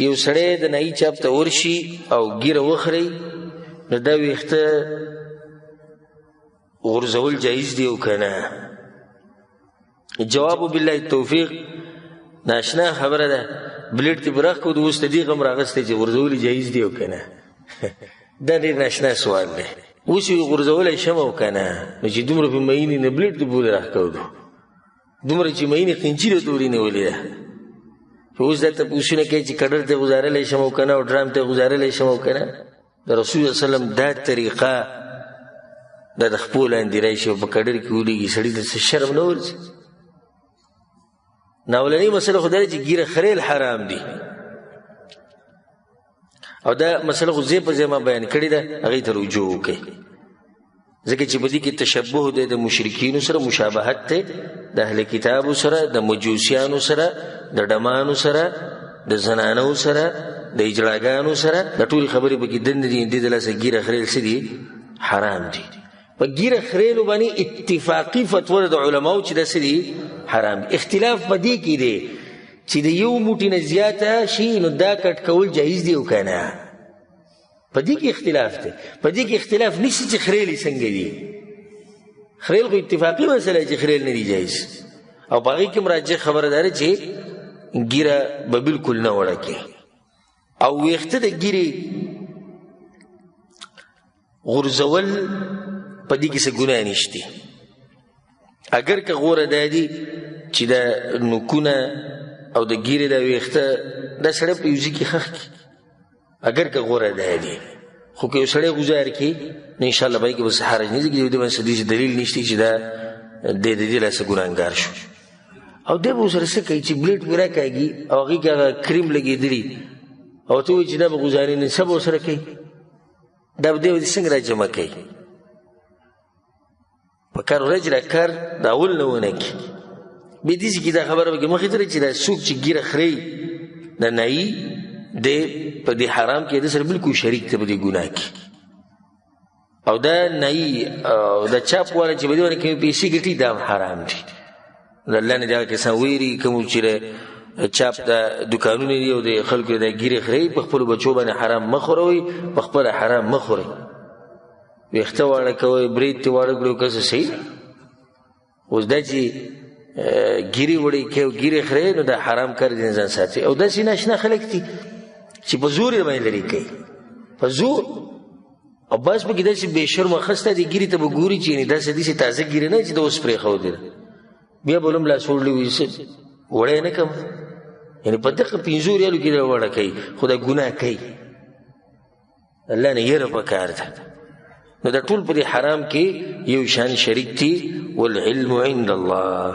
یو سړی د نایي چاپ ته ورشي او ګیره وخري نو دا ویښته غورځول جایز دی او که نه؟ جواب بالله توفیق ناشنا خبره ده. بلیډ ته براخ کو د اوس د دې غم راغستی چې غورځول جایز دی او که نه؟ دا ډېر ناشنا سوال دی. اوس یې غورځولی شم او که نه؟ نو چې دومره په مینې نه بلیډ ته بولې راښکودو، دومره چې مینې قنچیله تورې نیولې ده. اوس دا تپوسونه کوي چې کډر ته ګزارلی شم او که نه، او ډرام ته ګزارلی شم او که نه. د رسول صلی وسلم دا طریقه دا د خپو لاندې راشي او په کډر کې ولیږي، سړي ته څه شرم نه ورځي؟ ناولنۍ مسله خو دا چې ګیره خریل حرام دي، او دا مسله خو ځای په ځای ما بیان کړې ده، هغې ته رجوع وکړئ، ځکه چې په دې کې تشبه دی د مشرکینو سره، مشابهت دی د اهل کتابو سره، د مجوسیانو سره، د ډمانو سره، د زنانو سره، د اجړاګانو سره. د ټولې خبرې پکې دندې دي. دې د لاسه ګیره خریل څه دي؟ حرام دي. په ګیره خریلو باندې اتفاقي فتوا د علماو چې دا څه دي؟ حرام دي. اختلاف په دې کې دی چې د یو موټي نه زیاته شي نو دا کټ کول جایز دی او که نه؟ په دې کې اختلاف دی. په دې کې اختلاف نشي چې خریل څنګه دي. خریل خو اتفاقي مسله چې خریل نه دي جایز، او په هغې کې راجح خبره ده چې ګیره به بلکل نه وړه کې. او ویښته د ګیرې غورځول په دې کې څه ګناه نشته، اگر که غوره دا دي چې دا نوکونه او د ګیرې دا ویښته دا سړی په یو ځای کې ښخ کړي، اگر که غوره دا دي. خو که یو سړی گزار کړي نو انشاءالله به یې کې به څه حرج نه ځي، د دې باندې څه دلیل نشته چې دا د دې لاسه ګناهګار شو. او دی به ورسره څه کوي چې بلیډ پرې راکاږي او هغې کې هغه کریم لګېدلي، او ته وایي چې دا به ګزاري نه، څه به ورسره کوي؟ دا به دی څنګه را جمع کوي؟ په کار ورځ را کار د اول نه ونه کړي. بیا داسې کې دا خبره به کې مخې ته چې دا څوک چې ګیره خري د نایي دی په دې حرام کې د سره بلکل شریک ته په دې ګناه کې. او دا نایي او دا چاپ والا چې په دې باندې کومې پیسې ګټي دا هم حرام دي. د الله نه دغه کسان ویري کوم چې چاپ د دکانونه دي او د خلکو د ګیرې خري په خپلو بچو باندې حرام مه خوروئ، په خپله حرام مه خورئ. ویښته واړه کوئ، برید ته واړه کړئ، که څه صحیح. اوس دا چې ګیرې وړئ کوي او ګیرې خرئ نو دا حرام کار دې ځان ساتئ. او داسې ناشنا خلک دي چې په زور یې باندې لرې کوي، په زور. او بعض پکې داسې بې شرمه خسته دي ګیرې ته به ګوري چې داسې داسې تازه ګیرې نه چې د اوس پرېښودې ده، بیا به هم لاس وړلی وي وړی نه کم، یعنې په دغه 5 ریالو کې دا وړه کوي، خو دا ګناه کوي. الله نه یره پکار ده. نو دا ټول په دې حرام کې یو شان شریک دي. والعلم عند الله.